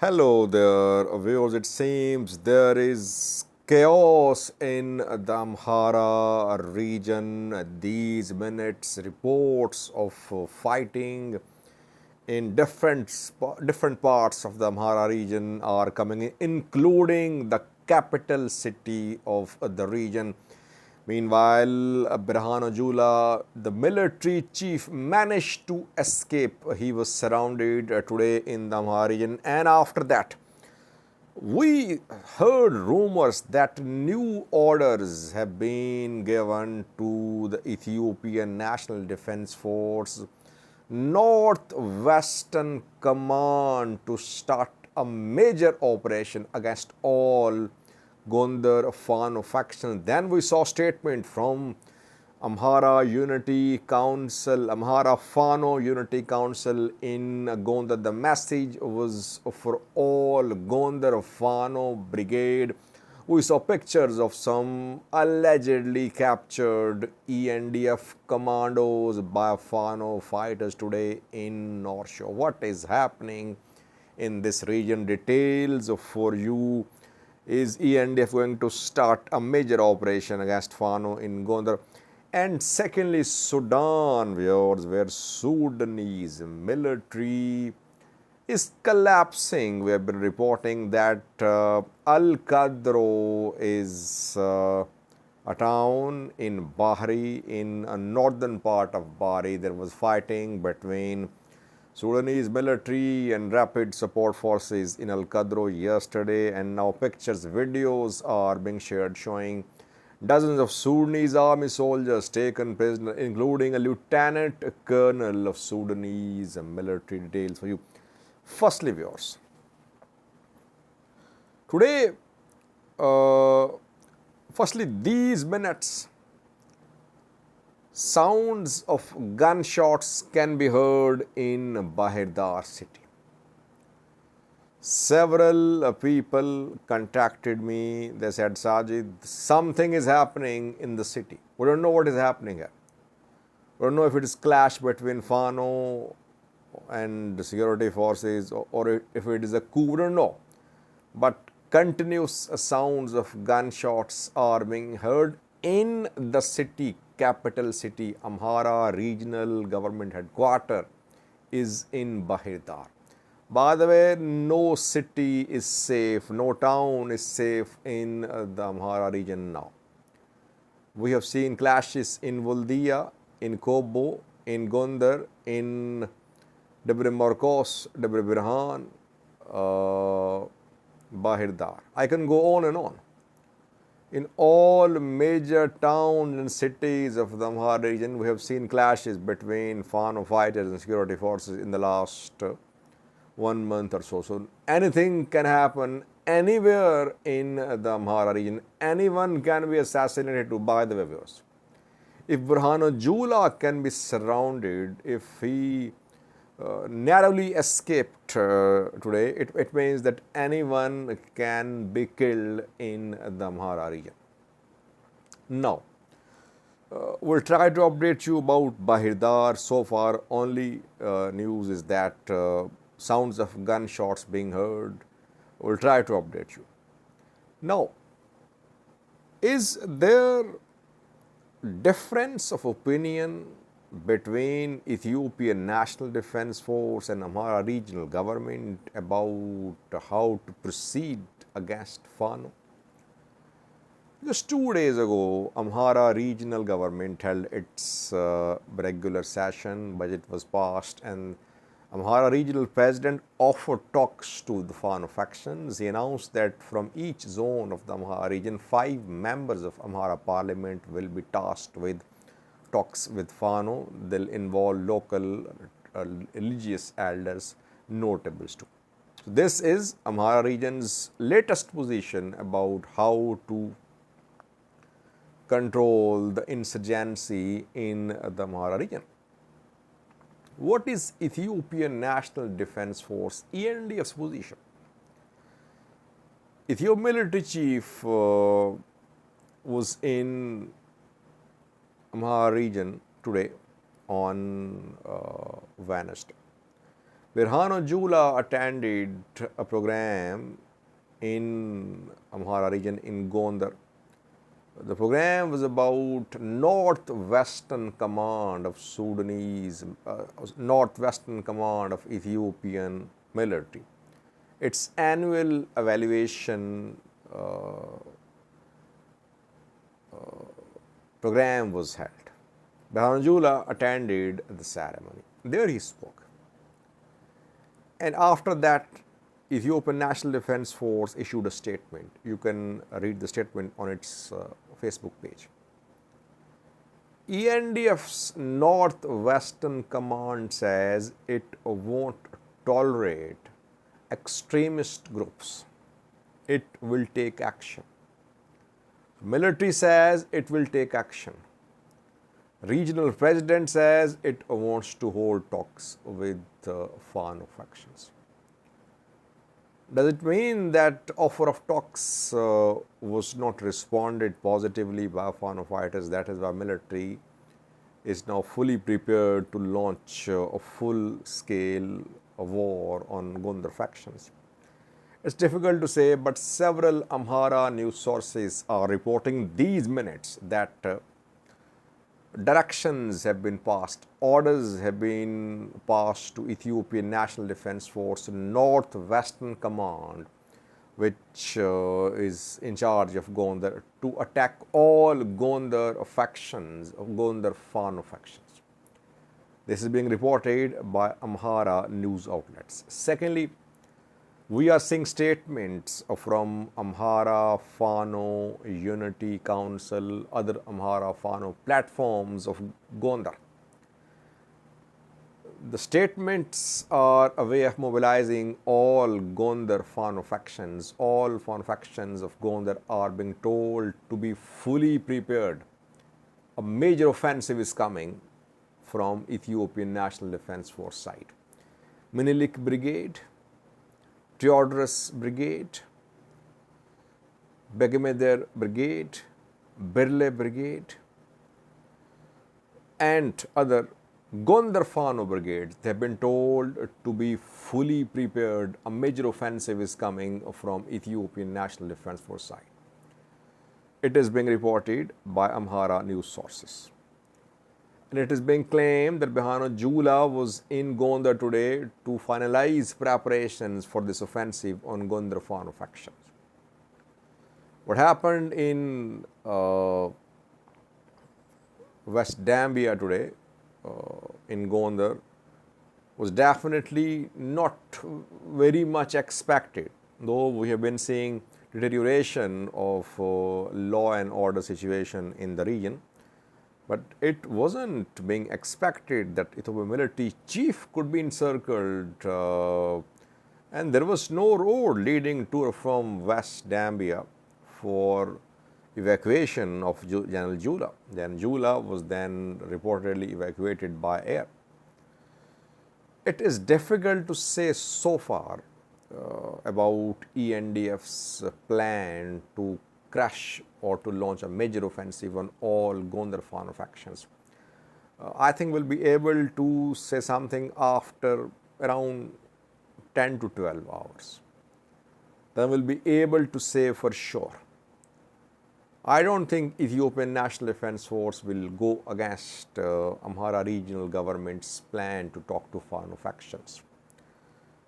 Hello there, viewers. It seems there is chaos in the Amhara region. These minutes, reports of fighting in different parts of the Amhara region are coming in, including the capital city of the region. Meanwhile, Birhanu Jula, the military chief, managed to escape. He was surrounded today in the Amhara region, and after that, we heard rumors that new orders have been given to the Ethiopian National Defense Force, Northwestern Command, to start a major operation against all Gondar Fano faction. Then we saw statement from Amhara Unity Council, Amhara Fano Unity Council in Gondar. The message was for all Gondar Fano Brigade. We saw pictures of some allegedly captured ENDF Commandos by Fano fighters today in North Shoa. What is happening in this region? Details for you. Is ENDF going to start a major operation against Fano in Gondar? And secondly, Sudan, viewers, where Sudanese military is collapsing. We have been reporting that Al Qadro is a town in Bahri, in a northern part of Bahri. There was fighting between Sudanese military and rapid support forces in Al Qadro yesterday, and now pictures, videos are being shared showing dozens of Sudanese army soldiers taken prisoner, including a lieutenant colonel of Sudanese military. Details for you. Firstly, viewers, today, firstly, these minutes, sounds of gunshots can be heard in Bahir Dar city. Several people contacted me. They said, Sajid, something is happening in the city. We don't know what is happening here. We don't know if it is clash between Fano and the security forces or if it is a coup. We don't know. But continuous sounds of gunshots are being heard in the city, capital city. Amhara regional government headquarters is in Bahir Dar. By the way, no city is safe, no town is safe in the Amhara region now. We have seen clashes in Vuldia, in Kobo, in Gondar, in Debre Marcos, Debre Birhan, Bahir Dar. I can go on and on. In all major towns and cities of the Amhara region, we have seen clashes between Fano fighters and security forces in the last 1 month or so. So anything can happen anywhere in the Amhara region. Anyone can be assassinated too, by the way, viewers. If Birhanu Jula can be surrounded, if he narrowly escaped today, it means that anyone can be killed in the Amhara region. Now, we'll try to update you about Bahir Dar. So far, only news is that sounds of gunshots being heard. We'll try to update you. Now, is there difference of opinion between Ethiopian National Defense Force and Amhara regional government about how to proceed against Fano? Just 2 days ago, Amhara regional government held its regular session, budget was passed, and Amhara regional president offered talks to the Fano factions. He announced that from each zone of the Amhara region, 5 members of Amhara parliament will be tasked with talks with Fano. They'll involve local religious elders, notables too. So this is Amhara region's latest position about how to control the insurgency in the Amhara region. What is Ethiopian National Defense Force, ENDF's position? Ethiopian military chief was in Amhara region today on Wednesday. Fano Jula attended a program in Amhara region in Gondar. The program was about Northwestern Command of Sudanese, Northwestern Command of Ethiopian military. Its annual evaluation program was held. Bahir Dar attended the ceremony. There he spoke. And after that, Ethiopian National Defense Force issued a statement. You can read the statement on its Facebook page. ENDF's Northwestern Command says it won't tolerate extremist groups. It will take action. Military says it will take action. Regional president says it wants to hold talks with Fano factions. Does it mean that offer of talks was not responded positively by Fano fighters? That is why military is now fully prepared to launch a full-scale war on Gondar factions. It's difficult to say, but several Amhara news sources are reporting these minutes that directions have been passed, orders have been passed to Ethiopian National Defense Force Northwestern Command, which is in charge of Gondar, to attack all Gondar factions, Gondar Fano factions. This is being reported by Amhara news outlets. Secondly, we are seeing statements from Amhara, Fano, Unity Council, other Amhara, Fano platforms of Gondar. The statements are a way of mobilizing all Gondar Fano factions. All Fano factions of Gondar are being told to be fully prepared. A major offensive is coming from Ethiopian National Defense Force side. Minilik Brigade, Theodorus Brigade, Begimeder Brigade, Birle Brigade, and other Gondar Fano brigades, they have been told to be fully prepared. A major offensive is coming from Ethiopian National Defense Force side. It is being reported by Amhara news sources. And it is being claimed that Bahir Dar was in Gondar today to finalize preparations for this offensive on Gondar Fano factions. What happened in West Gambia today, in Gondar, was definitely not very much expected, though we have been seeing deterioration of law and order situation in the region. But it wasn't being expected that Ethiopian military chief could be encircled, and there was no road leading to or from West Gambia for evacuation of General Jula. Then Jula was then reportedly evacuated by air. It is difficult to say so far about ENDF's plan to crush or to launch a major offensive on all Gondar Fano factions. I think we'll be able to say something after around 10 to 12 hours. Then we'll be able to say for sure. I don't think Ethiopian National Defense Force will go against Amhara regional government's plan to talk to Fano factions.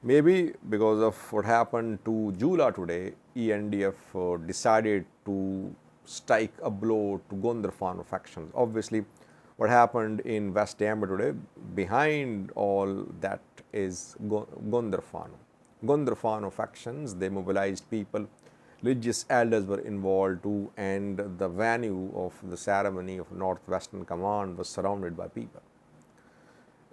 Maybe because of what happened to Jula today, ENDF decided to strike a blow to Gondar Fano factions. Obviously, what happened in West Gambia today, behind all that is Gondar Fano. Gondar Fano factions, they mobilized people. Religious elders were involved too, and the venue of the ceremony of Northwestern Command was surrounded by people.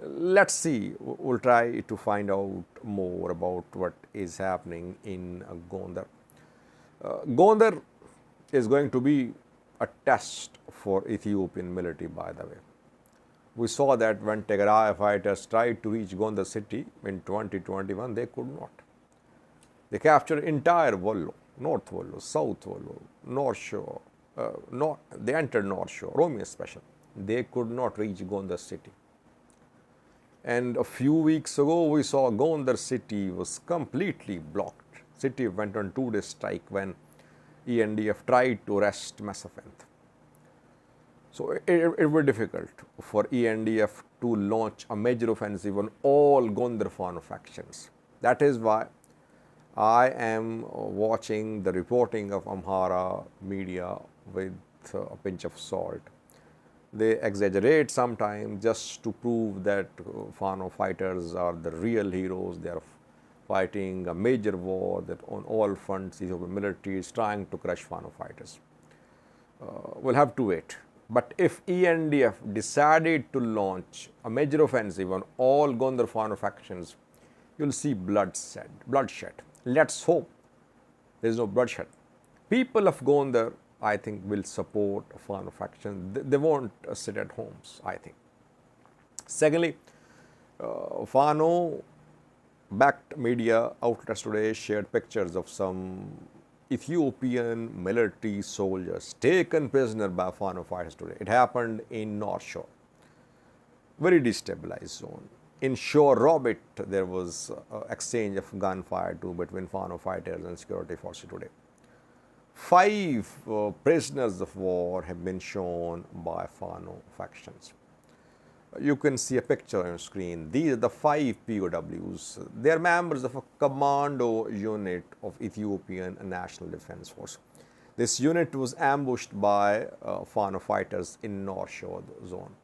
Let's see, we'll try to find out more about what is happening in Gondar. Gondar is going to be a test for Ethiopian military, by the way. We saw that when Tigray fighters tried to reach Gondar city in 2021, they could not. They captured entire Wollo, North Wollo, South Wollo, North Shoa, they entered North Shoa, Romeo special. They could not reach Gondar city. And a few weeks ago, we saw Gondar city was completely blocked. City went on 2-day strike when ENDF tried to arrest Massafenth. So it was difficult for ENDF to launch a major offensive on all Gondar Fano factions. That is why I am watching the reporting of Amhara media with a pinch of salt. They exaggerate sometimes just to prove that Fano fighters are the real heroes. They are fighting a major war, that on all fronts Ethiopian military is trying to crush Fano fighters. We'll have to wait. But if ENDF decided to launch a major offensive on all Gondar Fano factions, you'll see bloodshed. Let's hope there is no bloodshed. People of Gondar, I think, will support Fano faction. They won't sit at homes, I think. Secondly, Fano-backed media outlets today shared pictures of some Ethiopian military soldiers taken prisoner by Fano fighters today. It happened in North Shoa, very destabilized zone. In Shoa Robit, there was exchange of gunfire too between Fano fighters and security forces today. 5 prisoners of war have been shown by Fano factions. You can see a picture on screen. These are the 5 POWs. They are members of a commando unit of Ethiopian National Defense Force. This unit was ambushed by Fano fighters in North Shoa zone.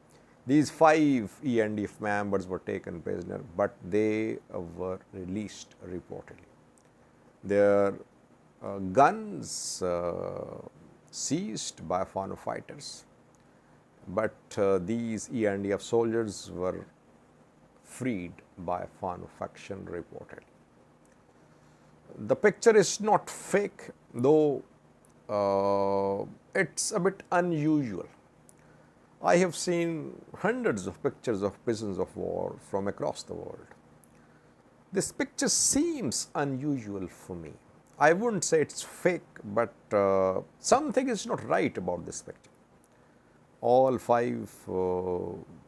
These 5 ENDF members were taken prisoner, but they were released reportedly. Their guns seized by Fano fighters, but these ENDF soldiers were freed by Fano faction reportedly. The picture is not fake, though it's a bit unusual. I have seen hundreds of pictures of prisoners of war from across the world. This picture seems unusual for me. I wouldn't say it's fake, but something is not right about this picture. All 5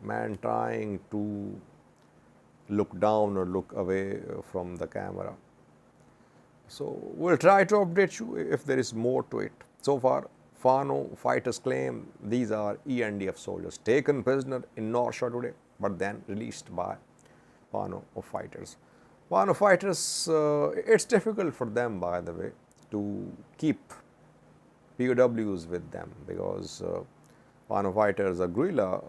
men trying to look down or look away from the camera. So we'll try to update you if there is more to it. So far, Fano fighters claim these are ENDF soldiers taken prisoner in North Shoa today, but then released by Fano fighters. Fano fighters, it's difficult for them, by the way, to keep POWs with them because Fano fighters are guerrilla,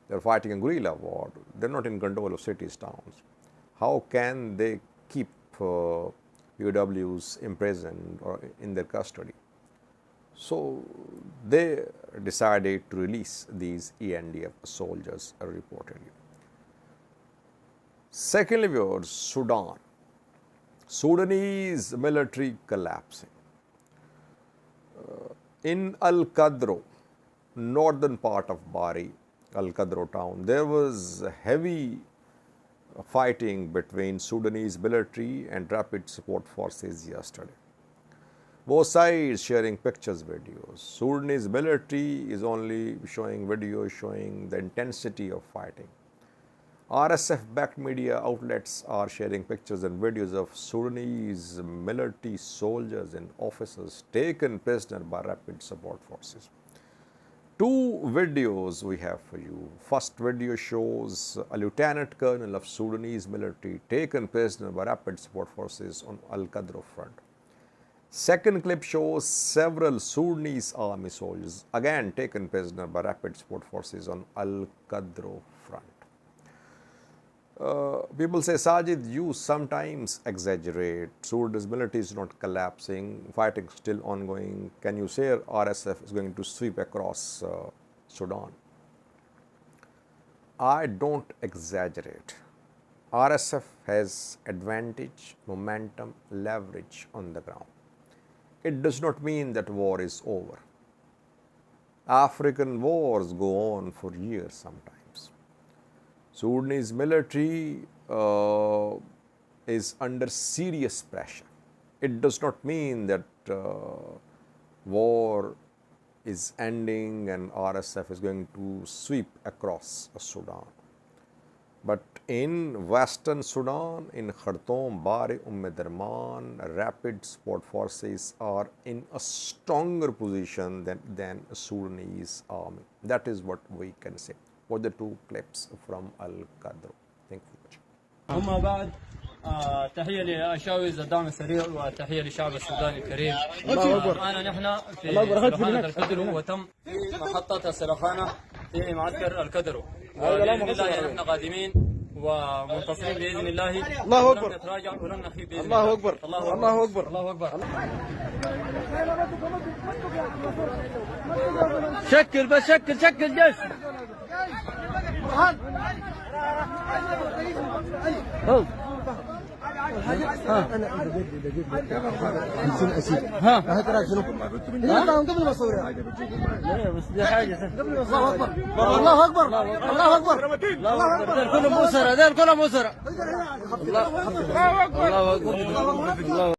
they're fighting a guerrilla war. They're not in control of cities, towns. How can they keep POWs imprisoned or in their custody? So they decided to release these ENDF soldiers reportedly. Secondly, viewers, Sudan. Sudanese military collapsing. In Al-Qadro, northern part of Bari, Al-Qadro town, there was heavy fighting between Sudanese military and rapid support forces yesterday. Both sides sharing pictures, videos. Sudanese military is only showing videos showing the intensity of fighting. RSF-backed media outlets are sharing pictures and videos of Sudanese military soldiers and officers taken prisoner by rapid support forces. 2 videos we have for you. First video shows a lieutenant colonel of Sudanese military taken prisoner by rapid support forces on Al-Qadro front. Second clip shows several Sudanese army soldiers again taken prisoner by rapid support forces on Al-Qadro front. People say, Sajid, you sometimes exaggerate. Sudanese military is not collapsing, fighting still ongoing. Can you say RSF is going to sweep across Sudan? I don't exaggerate. RSF has advantage, momentum, leverage on the ground. It does not mean that war is over. African wars go on for years sometimes. Sudanese military is under serious pressure. It does not mean that war is ending and RSF is going to sweep across Sudan. But in Western Sudan, in Khartoum, Bari, Darman, rapid support forces are in a stronger position than Sudanese army. That is what we can say. For the two clips from Al-Qadr. Thank you. أما بعد تحية لأشاوز الدعم السريع وتحية للشعب السوداني الكريم. الآن نحن في سلخانة الكدر وتم في محطة السلخانة في معسكر الكدر، وبإذن الله نحن قادمين ومنتصرين بإذن الله. الله أكبر. ولن نتراجع ولن نخيب بإذن الله. الله أكبر. الله أكبر. الله أكبر. شكل بس شكل جيش. ها قبل ما اصورها بس دي حاجه. الله اكبر الله اكبر الله اكبر الله اكبر. كلهم مسره، كلهم مسره. الله اكبر الله اكبر.